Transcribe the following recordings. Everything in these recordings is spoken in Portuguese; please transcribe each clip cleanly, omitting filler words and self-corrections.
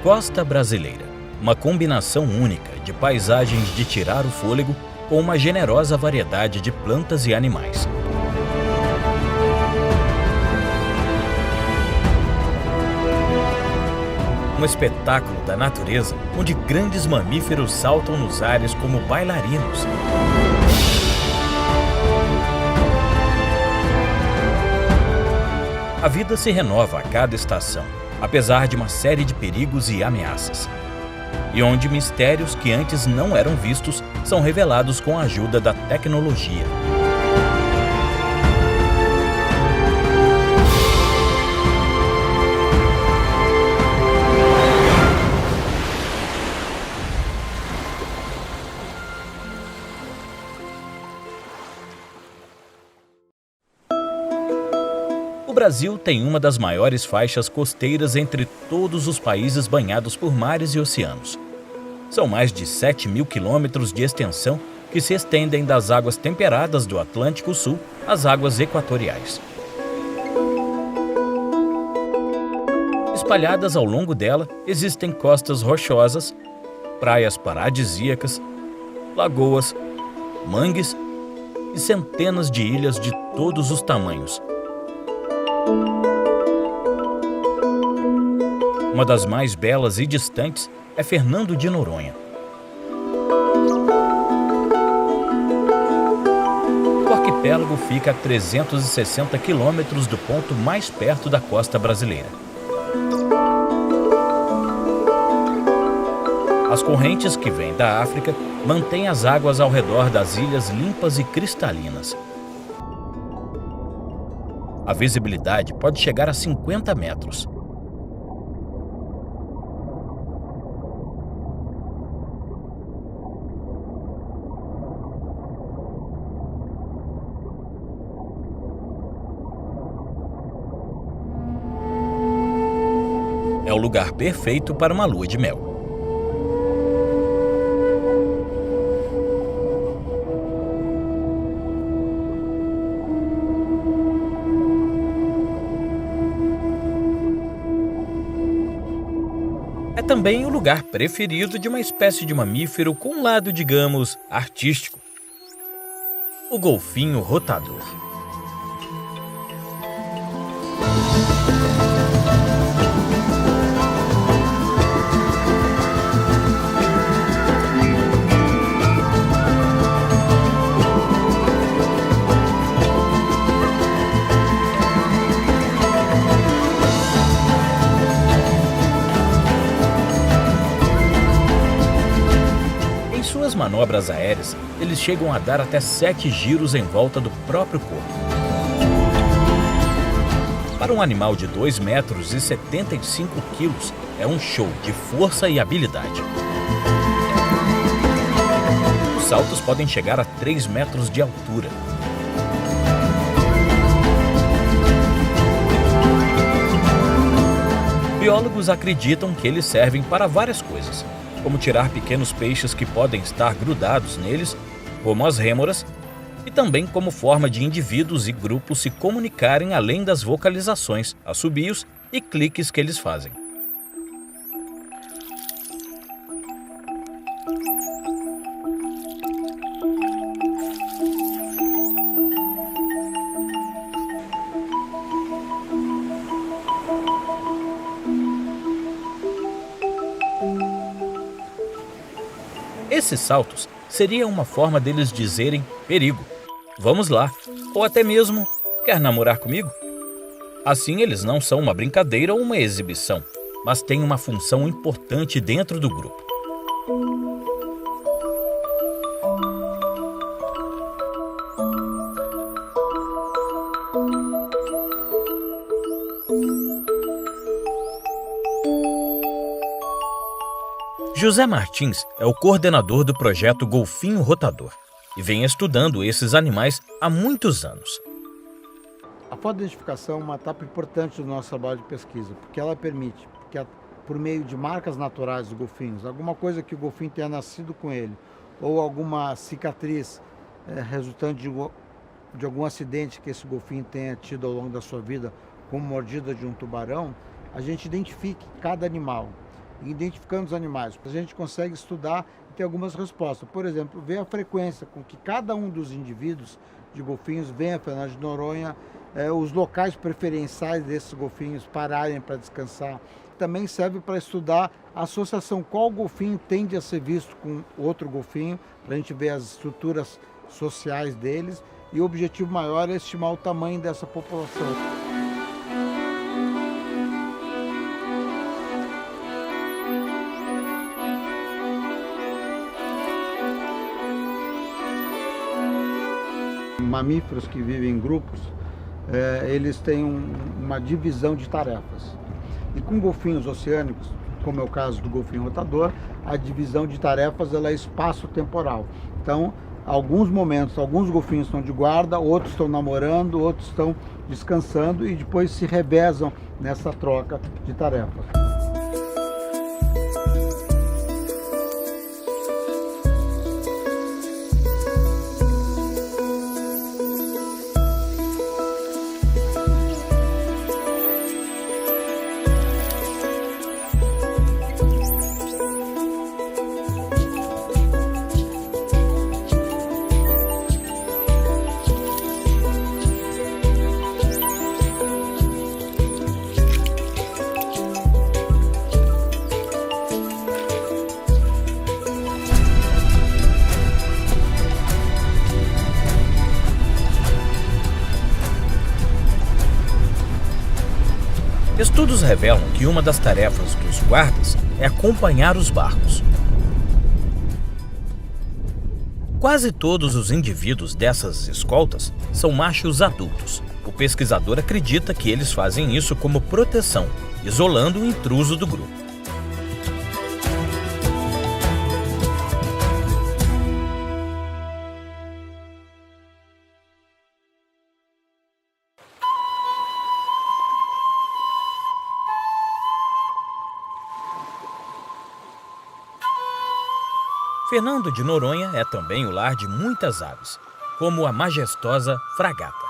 Costa brasileira, uma combinação única de paisagens de tirar o fôlego com uma generosa variedade de plantas e animais. Um espetáculo da natureza onde grandes mamíferos saltam nos ares como bailarinos. A vida se renova a cada estação, apesar de uma série de perigos e ameaças. E onde mistérios que antes não eram vistos são revelados com a ajuda da tecnologia. O Brasil tem uma das maiores faixas costeiras entre todos os países banhados por mares e oceanos. São mais de 7.000 quilômetros de extensão que se estendem das águas temperadas do Atlântico Sul às águas equatoriais. Espalhadas ao longo dela, existem costas rochosas, praias paradisíacas, lagoas, mangues e centenas de ilhas de todos os tamanhos. Uma das mais belas e distantes é Fernando de Noronha. O arquipélago fica a 360 quilômetros do ponto mais perto da costa brasileira. As correntes que vêm da África mantêm as águas ao redor das ilhas limpas e cristalinas. A visibilidade pode chegar a 50 metros. É o lugar perfeito para uma lua de mel. É também o lugar preferido de uma espécie de mamífero com um lado, digamos, artístico. O golfinho rotador. Suas manobras aéreas, eles chegam a dar até 7 giros em volta do próprio corpo. Para um animal de 2 metros e 75 quilos, é um show de força e habilidade. Os saltos podem chegar a 3 metros de altura. Biólogos acreditam que eles servem para várias coisas, como tirar pequenos peixes que podem estar grudados neles, como as rêmoras, e também como forma de indivíduos e grupos se comunicarem além das vocalizações, assobios e cliques que eles fazem. Esses saltos seria uma forma deles dizerem perigo, vamos lá, ou até mesmo quer namorar comigo? Assim, eles não são uma brincadeira ou uma exibição, mas têm uma função importante dentro do grupo. José Martins é o coordenador do projeto Golfinho Rotador e vem estudando esses animais há muitos anos. A fotoidentificação é uma etapa importante do nosso trabalho de pesquisa, porque ela permite, por meio de marcas naturais dos golfinhos, alguma coisa que o golfinho tenha nascido com ele, ou alguma cicatriz resultante de algum acidente que esse golfinho tenha tido ao longo da sua vida, como mordida de um tubarão, a gente identifique cada animal. identificando os animais. A gente consegue estudar e ter algumas respostas. Por exemplo, ver a frequência com que cada um dos indivíduos de golfinhos vem a Fernando de Noronha, os locais preferenciais desses golfinhos pararem para descansar. Também serve para estudar a associação, qual golfinho tende a ser visto com outro golfinho, para a gente ver as estruturas sociais deles, e o objetivo maior é estimar o tamanho dessa população. Mamíferos que vivem em grupos, eles têm uma divisão de tarefas. E com golfinhos oceânicos, como é o caso do golfinho rotador, a divisão de tarefas ela é espaço-temporal. Então, alguns momentos, alguns golfinhos estão de guarda, outros estão namorando, outros estão descansando e depois se revezam nessa troca de tarefas. Estudos revelam que uma das tarefas dos guardas é acompanhar os barcos. Quase todos os indivíduos dessas escoltas são machos adultos. O pesquisador acredita que eles fazem isso como proteção, isolando o intruso do grupo. Fernando de Noronha é também o lar de muitas aves, como a majestosa fragata.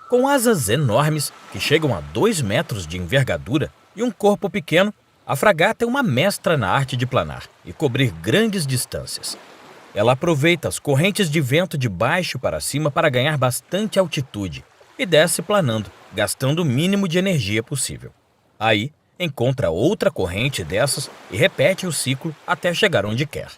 Com asas enormes, que chegam a 2 metros de envergadura, e um corpo pequeno, a fragata é uma mestra na arte de planar e cobrir grandes distâncias. Ela aproveita as correntes de vento de baixo para cima para ganhar bastante altitude e desce planando, gastando o mínimo de energia possível. Aí, encontra outra corrente dessas e repete o ciclo até chegar onde quer.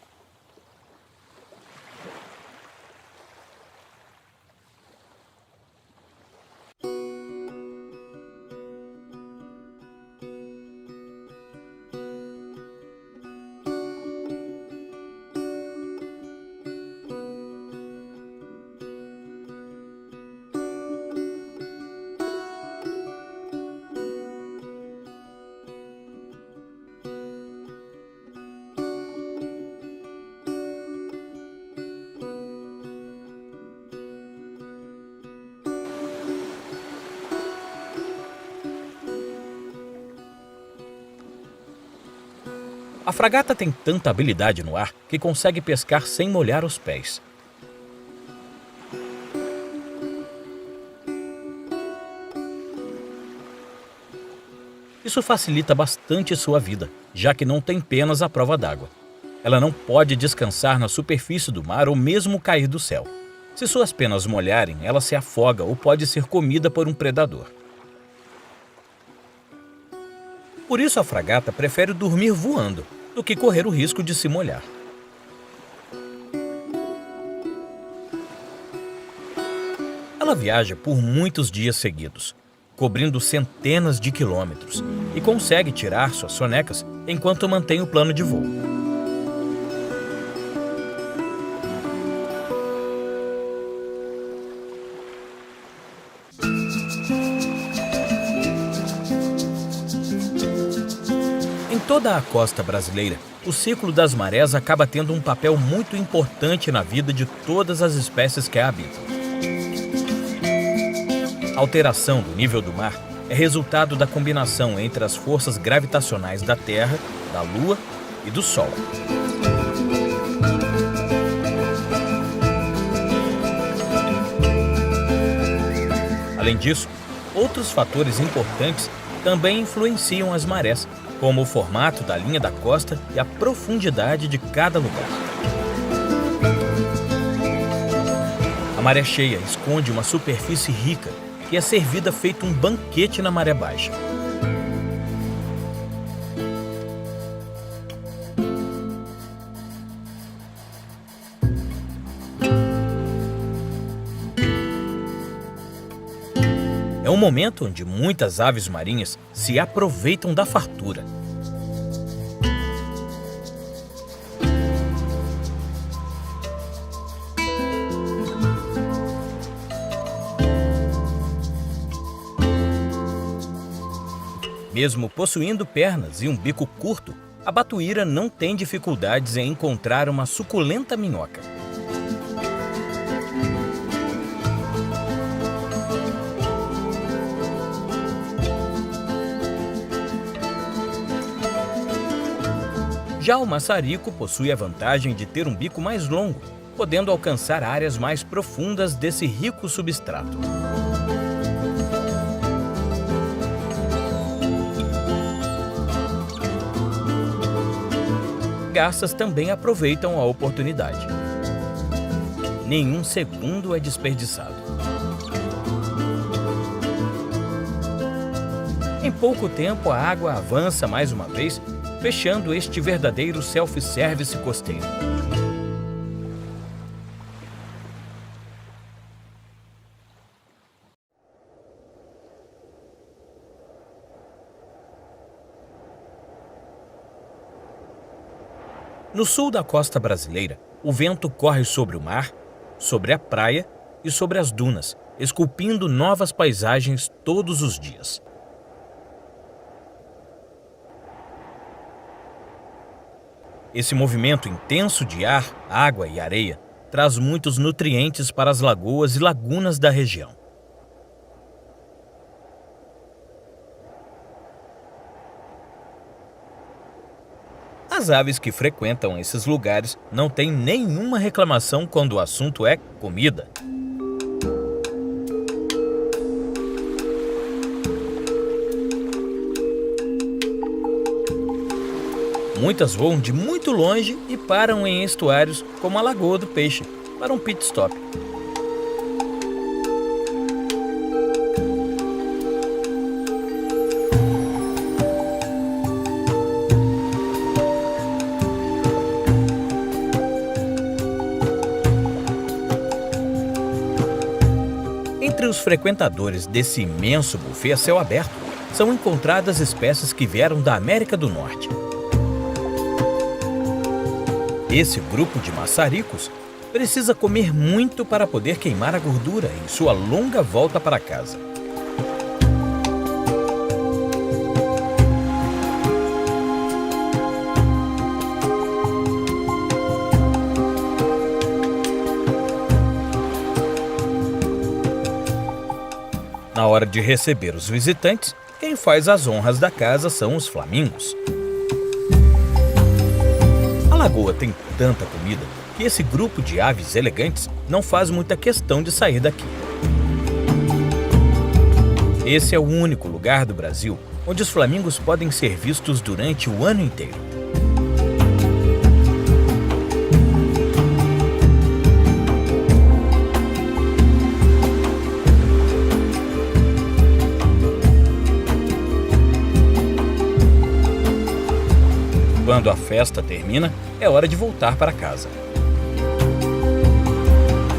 A fragata tem tanta habilidade no ar que consegue pescar sem molhar os pés. Isso facilita bastante sua vida, já que não tem penas à prova d'água. Ela não pode descansar na superfície do mar ou mesmo cair do céu. Se suas penas molharem, ela se afoga ou pode ser comida por um predador. Por isso a fragata prefere dormir voando do que correr o risco de se molhar. Ela viaja por muitos dias seguidos, cobrindo centenas de quilômetros, e consegue tirar suas sonecas enquanto mantém o plano de voo. toda a costa brasileira, o ciclo das marés acaba tendo um papel muito importante na vida de todas as espécies que a habitam. A alteração do nível do mar é resultado da combinação entre as forças gravitacionais da Terra, da Lua e do Sol. Além disso, outros fatores importantes também influenciam as marés, como o formato da linha da costa e a profundidade de cada lugar. A maré cheia esconde uma superfície rica que é servida feito um banquete na maré baixa. É um momento onde muitas aves marinhas se aproveitam da fartura. Mesmo possuindo pernas e um bico curto, a batuíra não tem dificuldades em encontrar uma suculenta minhoca. Já o maçarico possui a vantagem de ter um bico mais longo, podendo alcançar áreas mais profundas desse rico substrato. Garças também aproveitam a oportunidade. Nenhum segundo é desperdiçado. Em pouco tempo, a água avança mais uma vez, fechando este verdadeiro self-service costeiro. No sul da costa brasileira, o vento corre sobre o mar, sobre a praia e sobre as dunas, esculpindo novas paisagens todos os dias. Esse movimento intenso de ar, água e areia traz muitos nutrientes para as lagoas e lagunas da região. As aves que frequentam esses lugares não têm nenhuma reclamação quando o assunto é comida. Muitas voam de muito longe e param em estuários como a Lagoa do Peixe, para um pit stop. Entre os frequentadores desse imenso buffet a céu aberto, são encontradas espécies que vieram da América do Norte. Esse grupo de maçaricos precisa comer muito para poder queimar a gordura em sua longa volta para casa. Na hora de receber os visitantes, quem faz as honras da casa são os flamingos. A lagoa tem tanta comida que esse grupo de aves elegantes não faz muita questão de sair daqui. Esse é o único lugar do Brasil onde os flamingos podem ser vistos durante o ano inteiro. Quando a festa termina, é hora de voltar para casa.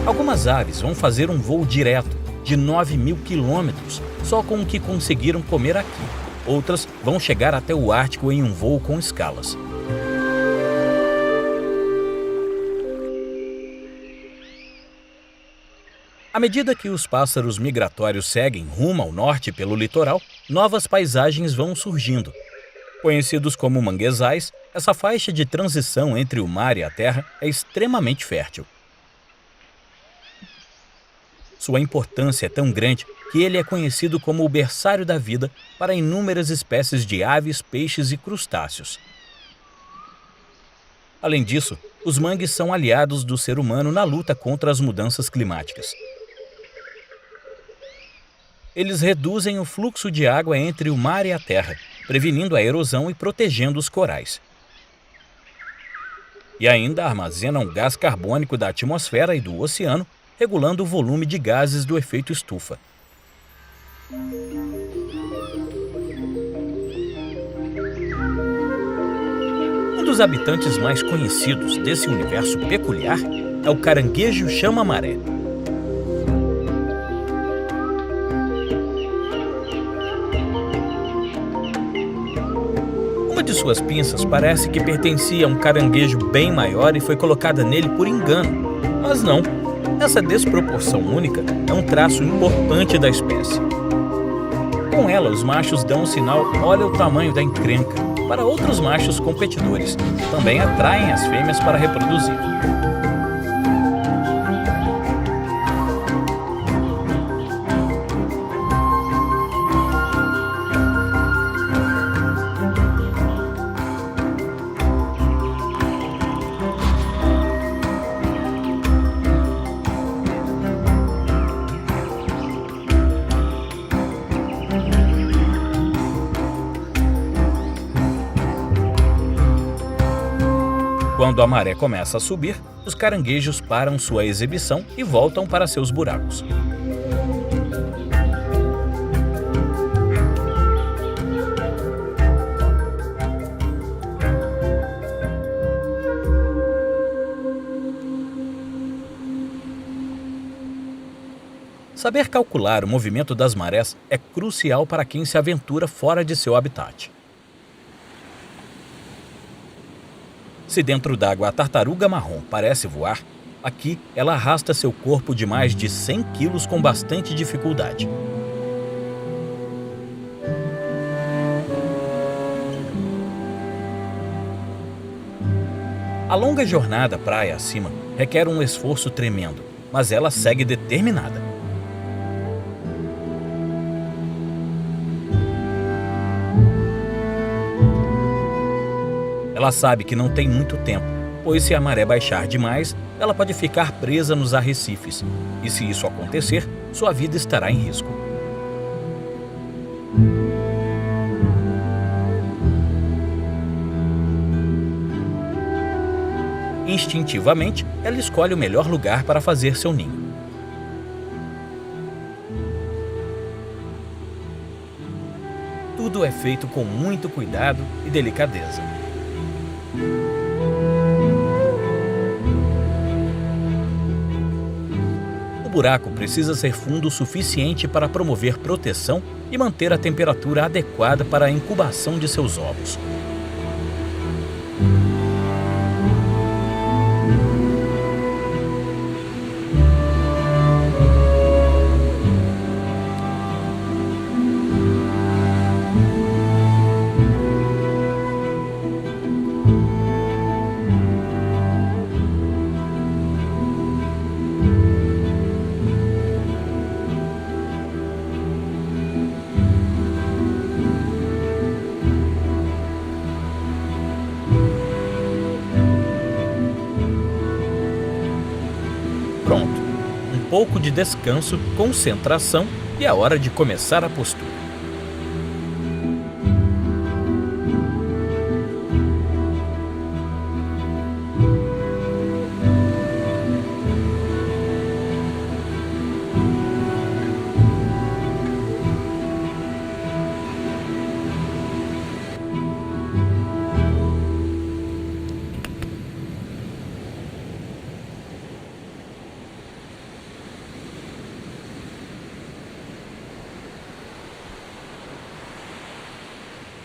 Algumas aves vão fazer um voo direto de 9.000 quilômetros só com o que conseguiram comer aqui. Outras vão chegar até o Ártico em um voo com escalas. À medida que os pássaros migratórios seguem rumo ao norte pelo litoral, novas paisagens vão surgindo. Conhecidos como manguezais, essa faixa de transição entre o mar e a terra é extremamente fértil. Sua importância é tão grande que ele é conhecido como o berçário da vida para inúmeras espécies de aves, peixes e crustáceos. Além disso, os mangues são aliados do ser humano na luta contra as mudanças climáticas. Eles reduzem o fluxo de água entre o mar e a terra, prevenindo a erosão e protegendo os corais. E ainda armazenam gás carbônico da atmosfera e do oceano, regulando o volume de gases do efeito estufa. Um dos habitantes mais conhecidos desse universo peculiar é o caranguejo chama-maré. Uma de suas pinças parece que pertencia a um caranguejo bem maior e foi colocada nele por engano, mas não. Essa desproporção única é um traço importante da espécie. Com ela, os machos dão um sinal "olha o tamanho da encrenca" para outros machos competidores. Também atraem as fêmeas para reproduzir. Quando a maré começa a subir, os caranguejos param sua exibição e voltam para seus buracos. Saber calcular o movimento das marés é crucial para quem se aventura fora de seu habitat. Se dentro d'água a tartaruga marrom parece voar, aqui ela arrasta seu corpo de mais de 100 quilos com bastante dificuldade. A longa jornada praia acima requer um esforço tremendo, mas ela segue determinada. Ela sabe que não tem muito tempo, pois se a maré baixar demais, ela pode ficar presa nos arrecifes. E se isso acontecer, sua vida estará em risco. Instintivamente, ela escolhe o melhor lugar para fazer seu ninho. Tudo é feito com muito cuidado e delicadeza. O buraco precisa ser fundo o suficiente para promover proteção e manter a temperatura adequada para a incubação de seus ovos. Pronto, um pouco de descanso, concentração e a hora de começar a postura.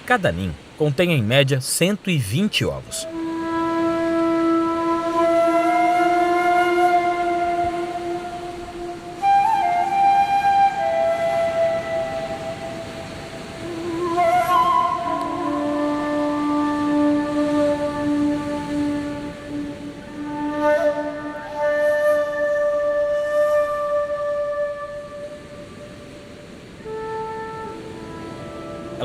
Cada ninho contém em média 120 ovos.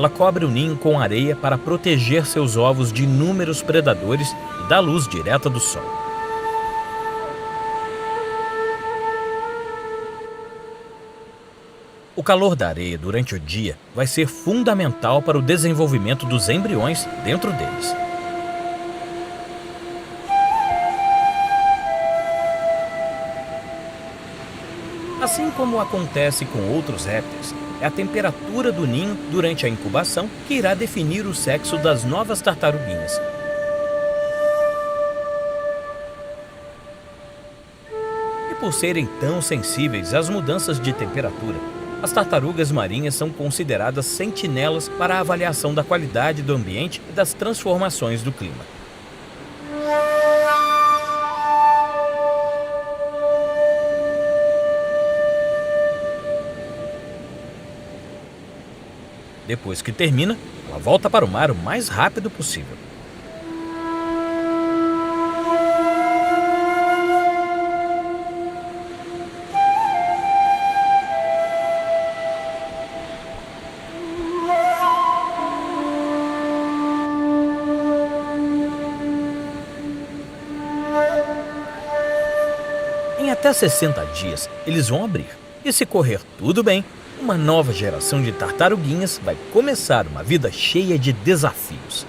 ela cobre o ninho com areia para proteger seus ovos de inúmeros predadores e da luz direta do sol. O calor da areia durante o dia vai ser fundamental para o desenvolvimento dos embriões dentro deles. Assim como acontece com outros répteis, é a temperatura do ninho durante a incubação que irá definir o sexo das novas tartaruguinhas. E por serem tão sensíveis às mudanças de temperatura, as tartarugas marinhas são consideradas sentinelas para a avaliação da qualidade do ambiente e das transformações do clima. Depois que termina, ela volta para o mar o mais rápido possível. Em até 60 dias, eles vão abrir. E se correr tudo bem, uma nova geração de tartaruguinhas vai começar uma vida cheia de desafios.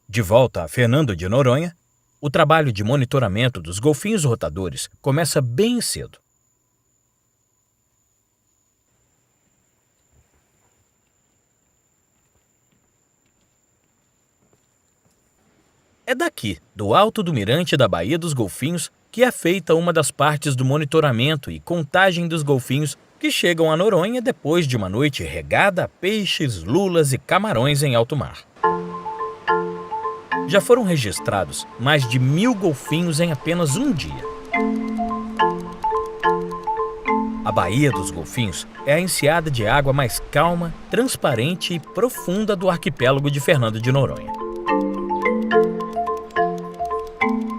De volta a Fernando de Noronha, o trabalho de monitoramento dos golfinhos rotadores começa bem cedo. É daqui, do alto do mirante da Baía dos Golfinhos, que é feita uma das partes do monitoramento e contagem dos golfinhos que chegam a Noronha depois de uma noite regada a peixes, lulas e camarões em alto mar. Já foram registrados mais de 1.000 golfinhos em apenas um dia. A Baía dos Golfinhos é a enseada de água mais calma, transparente e profunda do arquipélago de Fernando de Noronha.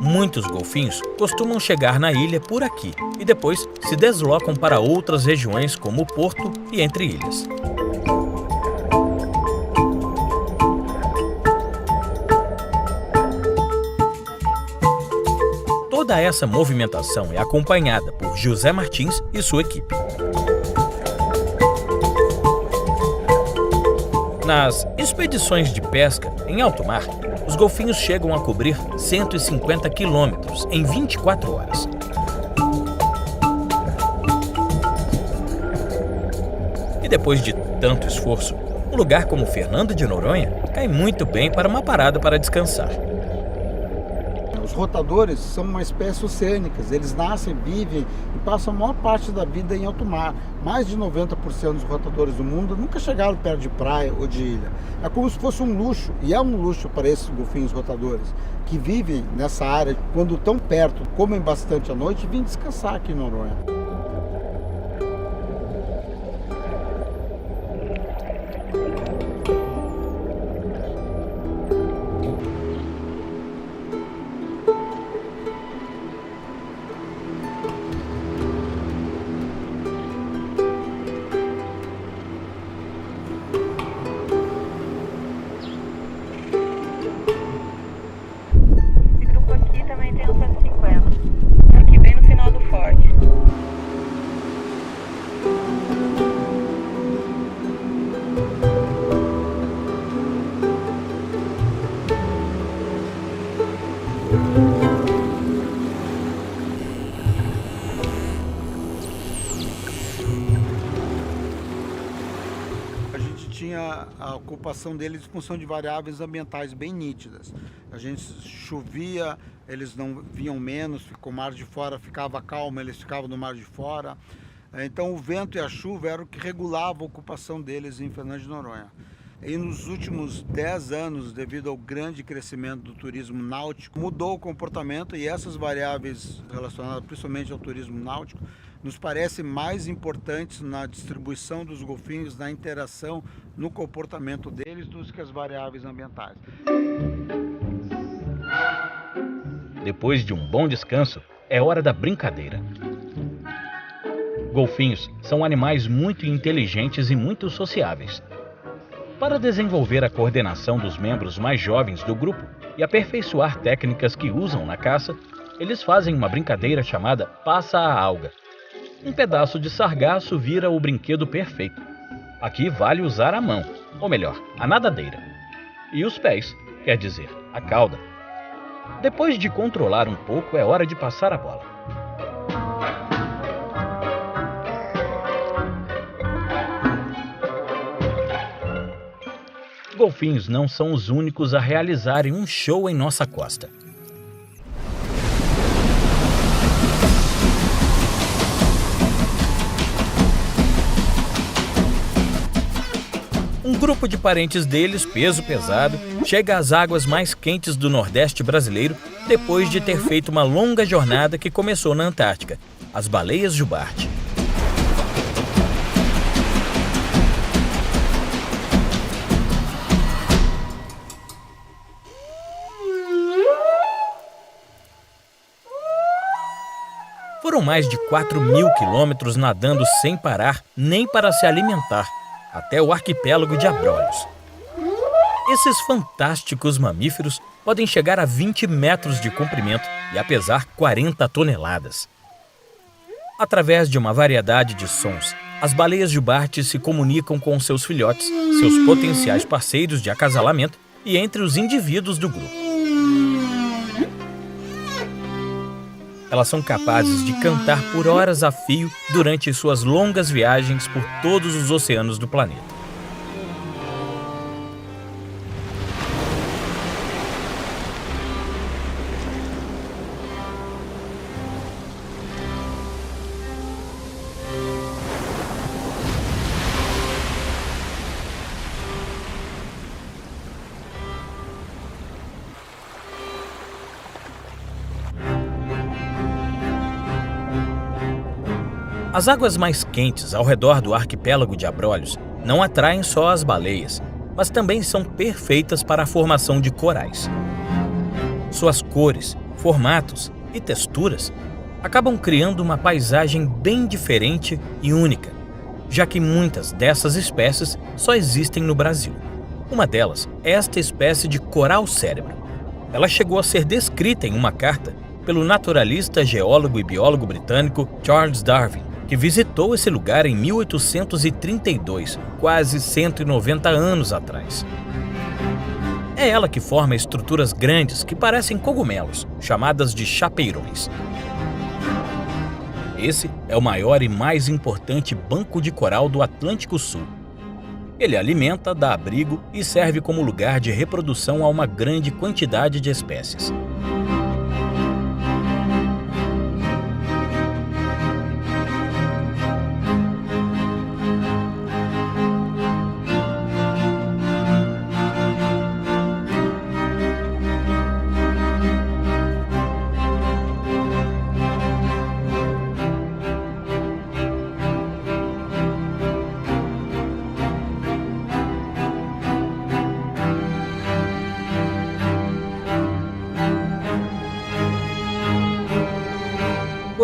Muitos golfinhos costumam chegar na ilha por aqui e depois se deslocam para outras regiões como o porto e entre ilhas. Toda essa movimentação é acompanhada por José Martins e sua equipe. Nas expedições de pesca em alto mar, os golfinhos chegam a cobrir 150 quilômetros em 24 horas. E depois de tanto esforço, um lugar como Fernando de Noronha cai muito bem para uma parada para descansar. Os rotadores são uma espécie oceânica, eles nascem, vivem e passam a maior parte da vida em alto mar. Mais de 90% dos rotadores do mundo nunca chegaram perto de praia ou de ilha. É como se fosse um luxo, e é um luxo para esses golfinhos rotadores, que vivem nessa área, quando estão perto, comem bastante à noite e vêm descansar aqui em Noronha. Também tem um 150, aqui bem no final do forte. A gente tinha a ocupação deles em função de variáveis ambientais bem nítidas. A gente chovia, eles não vinham menos, o mar de fora ficava calmo, eles ficavam no mar de fora. Então o vento e a chuva eram o que regulavam a ocupação deles em Fernando de Noronha. E nos últimos 10 anos, devido ao grande crescimento do turismo náutico, mudou o comportamento, e essas variáveis relacionadas principalmente ao turismo náutico nos parecem mais importantes na distribuição dos golfinhos, na interação, no comportamento deles, do que as variáveis ambientais. Depois de um bom descanso, é hora da brincadeira. Golfinhos são animais muito inteligentes e muito sociáveis. Para desenvolver a coordenação dos membros mais jovens do grupo e aperfeiçoar técnicas que usam na caça, eles fazem uma brincadeira chamada Passa a Alga. Um pedaço de sargaço vira o brinquedo perfeito. Aqui vale usar a mão, ou melhor, a nadadeira. E os pés, quer dizer, a cauda. Depois de controlar um pouco, é hora de passar a bola. Golfinhos não são os únicos a realizarem um show em nossa costa. Um grupo de parentes deles, peso pesado, chega às águas mais quentes do Nordeste brasileiro depois de ter feito uma longa jornada que começou na Antártica, as baleias jubarte. Foram mais de 4.000 quilômetros nadando sem parar nem para se alimentar, até o arquipélago de Abrolhos. Esses fantásticos mamíferos podem chegar a 20 metros de comprimento e a pesar 40 toneladas. Através de uma variedade de sons, as baleias jubarte se comunicam com seus filhotes, seus potenciais parceiros de acasalamento e entre os indivíduos do grupo. Elas são capazes de cantar por horas a fio durante suas longas viagens por todos os oceanos do planeta. As águas mais quentes ao redor do arquipélago de Abrolhos não atraem só as baleias, mas também são perfeitas para a formação de corais. Suas cores, formatos e texturas acabam criando uma paisagem bem diferente e única, já que muitas dessas espécies só existem no Brasil. Uma delas é esta espécie de coral cérebro. Ela chegou a ser descrita em uma carta pelo naturalista, geólogo e biólogo britânico Charles Darwin, que visitou esse lugar em 1832, quase 190 anos atrás. É ela que forma estruturas grandes que parecem cogumelos, chamadas de chapeirões. Esse é o maior e mais importante banco de coral do Atlântico Sul. Ele alimenta, dá abrigo e serve como lugar de reprodução a uma grande quantidade de espécies.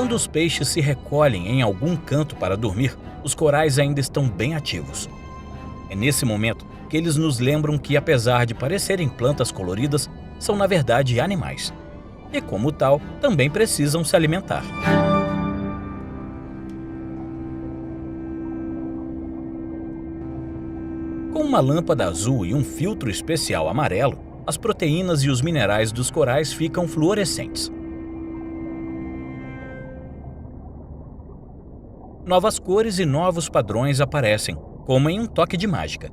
Quando os peixes se recolhem em algum canto para dormir, os corais ainda estão bem ativos. É nesse momento que eles nos lembram que, apesar de parecerem plantas coloridas, são na verdade animais. E como tal, também precisam se alimentar. Com uma lâmpada azul e um filtro especial amarelo, as proteínas e os minerais dos corais ficam fluorescentes. Novas cores e novos padrões aparecem, como em um toque de mágica.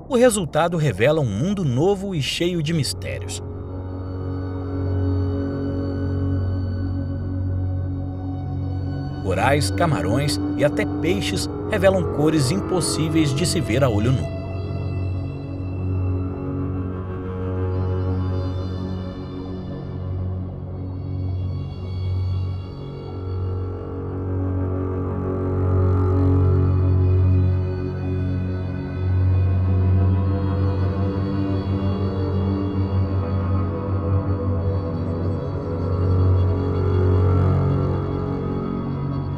O resultado revela um mundo novo e cheio de mistérios. Corais, camarões e até peixes revelam cores impossíveis de se ver a olho nu.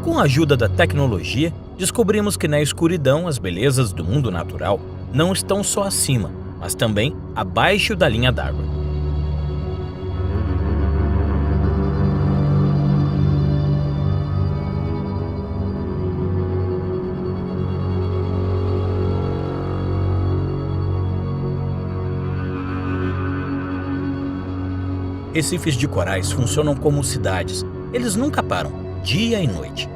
Com a ajuda da tecnologia, descobrimos que na escuridão as belezas do mundo natural não estão só acima, mas também abaixo da linha d'água. Recifes de corais funcionam como cidades. Eles nunca param, dia e noite.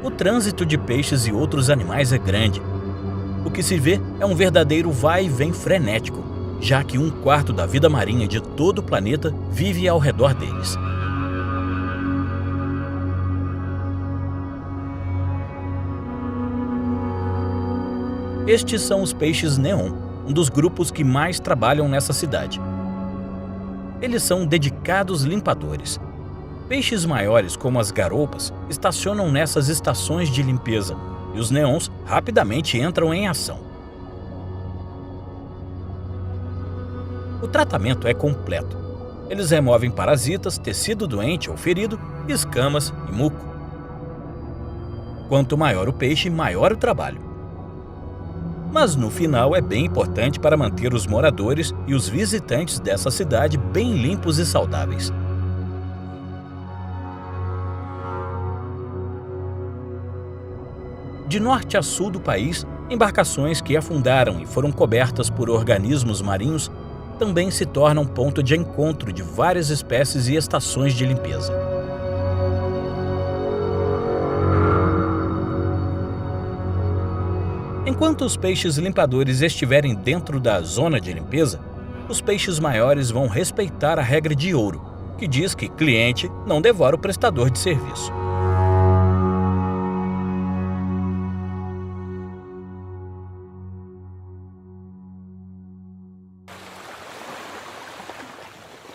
O trânsito de peixes e outros animais é grande. O que se vê é um verdadeiro vai e vem frenético, já que 1/4 da vida marinha de todo o planeta vive ao redor deles. Estes são os peixes neon, um dos grupos que mais trabalham nessa cidade. Eles são dedicados limpadores. Peixes maiores, como as garoupas, estacionam nessas estações de limpeza e os neons rapidamente entram em ação. O tratamento é completo. Eles removem parasitas, tecido doente ou ferido, escamas e muco. Quanto maior o peixe, maior o trabalho. Mas no final é bem importante para manter os moradores e os visitantes dessa cidade bem limpos e saudáveis. De norte a sul do país, embarcações que afundaram e foram cobertas por organismos marinhos também se tornam ponto de encontro de várias espécies e estações de limpeza. Enquanto os peixes limpadores estiverem dentro da zona de limpeza, os peixes maiores vão respeitar a regra de ouro, que diz que cliente não devora o prestador de serviço.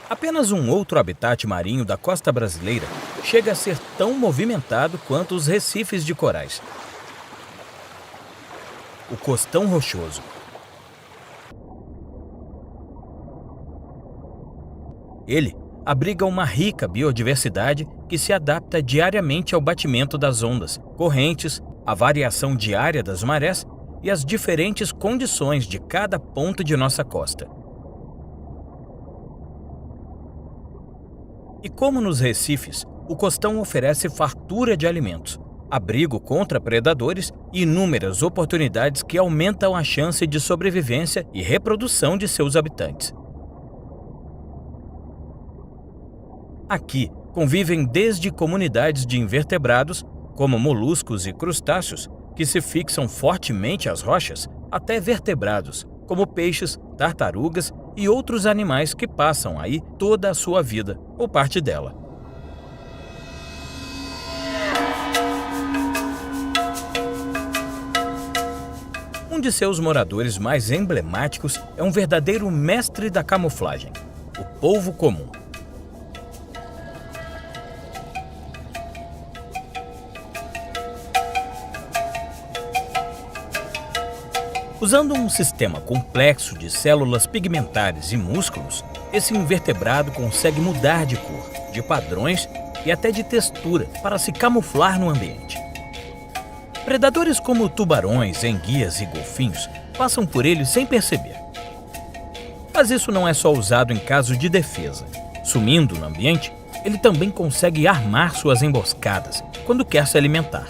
Apenas um outro habitat marinho da costa brasileira chega a ser tão movimentado quanto os recifes de corais: o Costão Rochoso. Ele abriga uma rica biodiversidade que se adapta diariamente ao batimento das ondas, correntes, à variação diária das marés e às diferentes condições de cada ponto de nossa costa. E como nos recifes, o costão oferece fartura de alimentos, abrigo contra predadores e inúmeras oportunidades que aumentam a chance de sobrevivência e reprodução de seus habitantes. Aqui convivem desde comunidades de invertebrados, como moluscos e crustáceos, que se fixam fortemente às rochas, até vertebrados, como peixes, tartarugas e outros animais que passam aí toda a sua vida, ou parte dela. Um de seus moradores mais emblemáticos é um verdadeiro mestre da camuflagem, o polvo comum. Usando um sistema complexo de células pigmentares e músculos, esse invertebrado consegue mudar de cor, de padrões e até de textura para se camuflar no ambiente. Predadores como tubarões, enguias e golfinhos passam por ele sem perceber. Mas isso não é só usado em caso de defesa. Sumindo no ambiente, ele também consegue armar suas emboscadas quando quer se alimentar.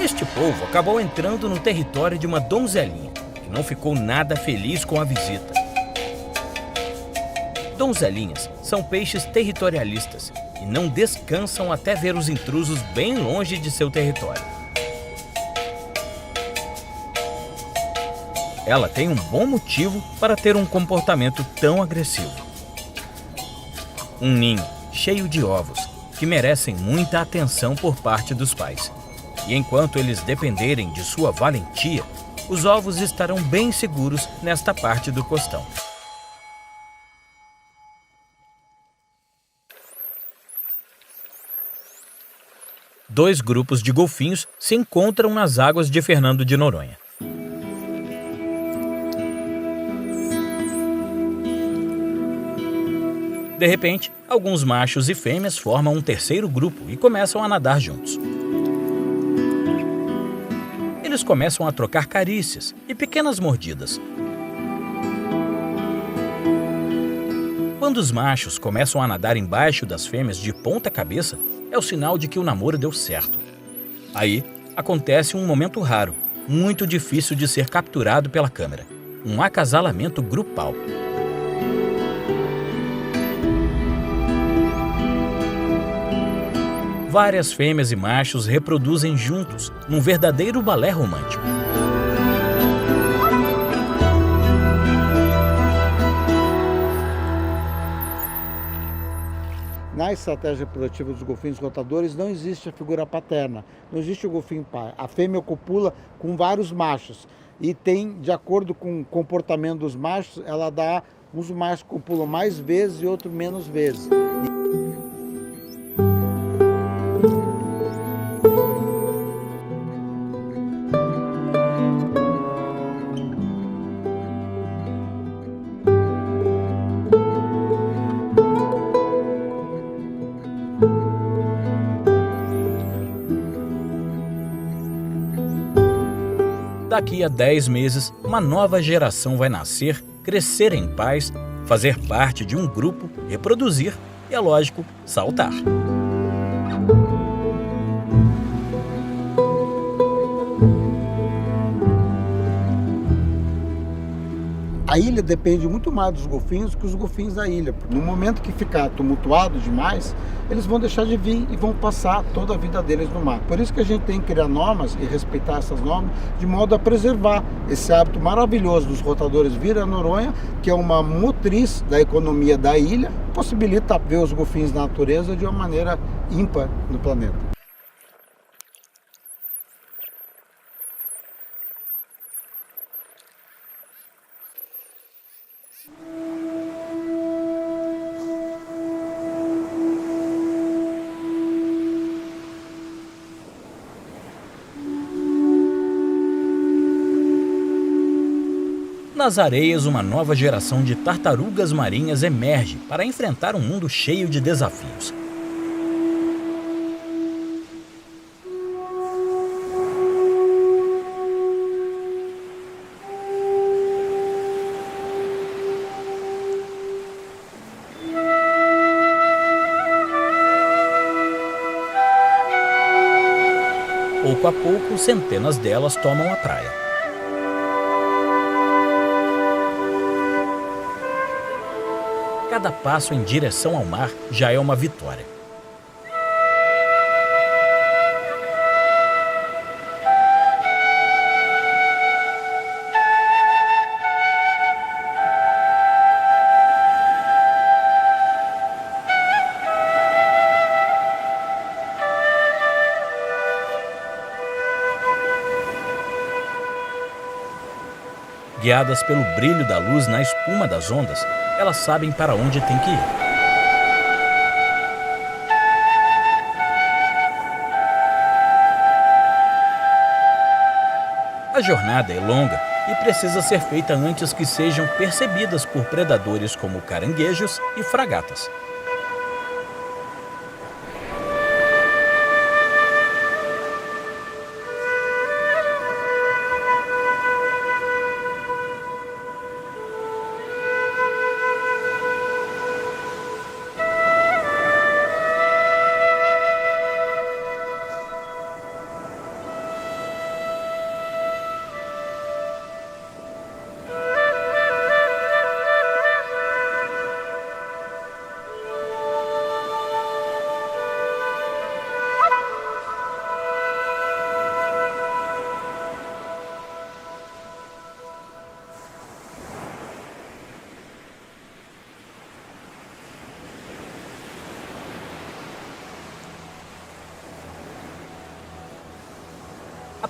Este polvo acabou entrando no território de uma donzelinha, que não ficou nada feliz com a visita. Donzelinhas são peixes territorialistas e não descansam até ver os intrusos bem longe de seu território. Ela tem um bom motivo para ter um comportamento tão agressivo. Um ninho cheio de ovos que merecem muita atenção por parte dos pais. E enquanto eles dependerem de sua valentia, os ovos estarão bem seguros nesta parte do costão. Dois grupos de golfinhos se encontram nas águas de Fernando de Noronha. De repente, alguns machos e fêmeas formam um terceiro grupo e começam a nadar juntos. Eles começam a trocar carícias e pequenas mordidas. Quando os machos começam a nadar embaixo das fêmeas de ponta cabeça, é o sinal de que o namoro deu certo. Aí, acontece um momento raro, muito difícil de ser capturado pela câmera: um acasalamento grupal. Várias fêmeas e machos reproduzem juntos, num verdadeiro balé romântico. Na estratégia reprodutiva dos golfinhos rotadores não existe a figura paterna, não existe o golfinho pai. A fêmea copula com vários machos e tem, de acordo com o comportamento dos machos, ela dá, uns machos copulam mais vezes e outros menos vezes. Daqui a 10 meses, uma nova geração vai nascer, crescer em paz, fazer parte de um grupo, reproduzir e, é lógico, saltar. A ilha depende muito mais dos golfinhos que os golfinhos da ilha. No momento que ficar tumultuado demais, eles vão deixar de vir e vão passar toda a vida deles no mar. Por isso que a gente tem que criar normas e respeitar essas normas de modo a preservar esse hábito maravilhoso dos rotadores vir a Noronha, que é uma motriz da economia da ilha, possibilita ver os golfinhos na natureza de uma maneira ímpar no planeta. Nas areias, uma nova geração de tartarugas marinhas emerge para enfrentar um mundo cheio de desafios. Pouco a pouco, centenas delas tomam a praia. Cada passo em direção ao mar já é uma vitória. Guiadas pelo brilho da luz na espuma das ondas, elas sabem para onde tem que ir. A jornada é longa e precisa ser feita antes que sejam percebidas por predadores como caranguejos e fragatas.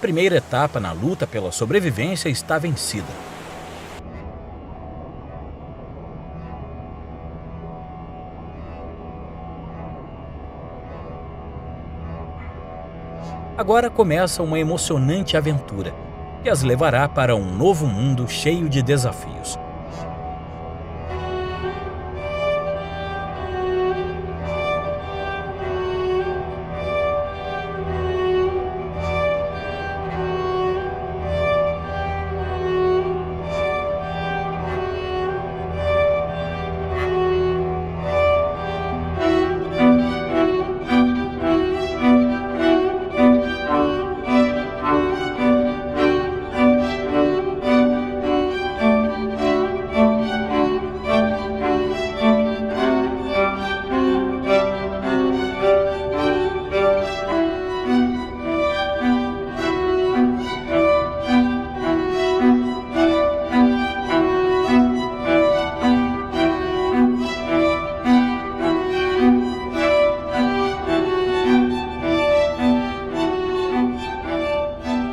primeira etapa na luta pela sobrevivência está vencida. Agora começa uma emocionante aventura que as levará para um novo mundo cheio de desafios.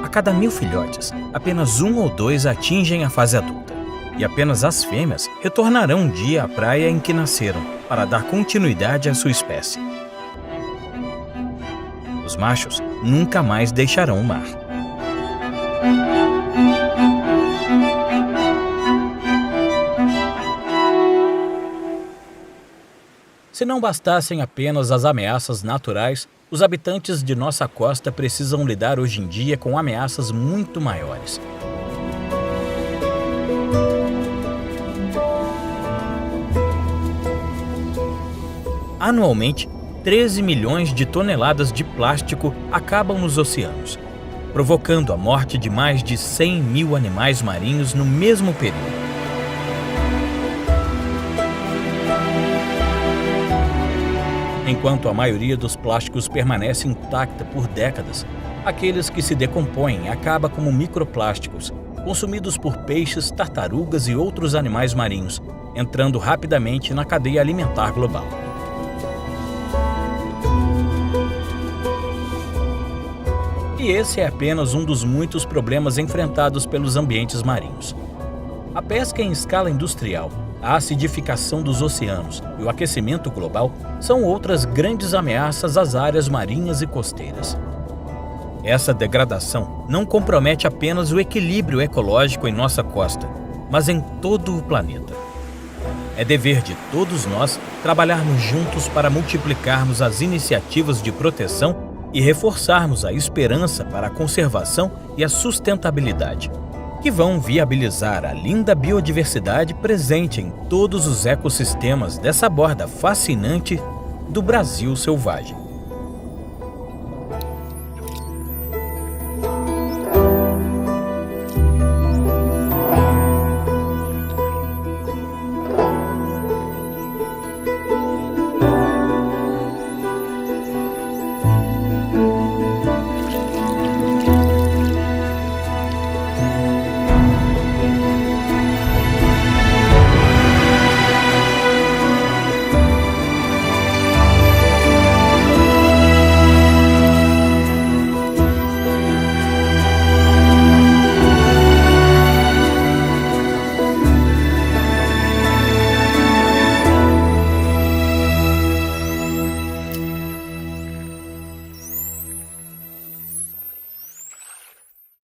A cada 1000 filhotes, apenas 1 ou 2 atingem a fase adulta. E apenas as fêmeas retornarão um dia à praia em que nasceram, para dar continuidade à sua espécie. Os machos nunca mais deixarão o mar. Se não bastassem apenas as ameaças naturais, os habitantes de nossa costa precisam lidar hoje em dia com ameaças muito maiores. Anualmente, 13 milhões de toneladas de plástico acabam nos oceanos, provocando a morte de mais de 100 mil animais marinhos no mesmo período. Enquanto a maioria dos plásticos permanece intacta por décadas, aqueles que se decompõem acabam como microplásticos, consumidos por peixes, tartarugas e outros animais marinhos, entrando rapidamente na cadeia alimentar global. E esse é apenas um dos muitos problemas enfrentados pelos ambientes marinhos. A pesca em escala industrial, a acidificação dos oceanos e o aquecimento global são outras grandes ameaças às áreas marinhas e costeiras. Essa degradação não compromete apenas o equilíbrio ecológico em nossa costa, mas em todo o planeta. É dever de todos nós trabalharmos juntos para multiplicarmos as iniciativas de proteção e reforçarmos a esperança para a conservação e a sustentabilidade, que vão viabilizar a linda biodiversidade presente em todos os ecossistemas dessa borda fascinante do Brasil selvagem.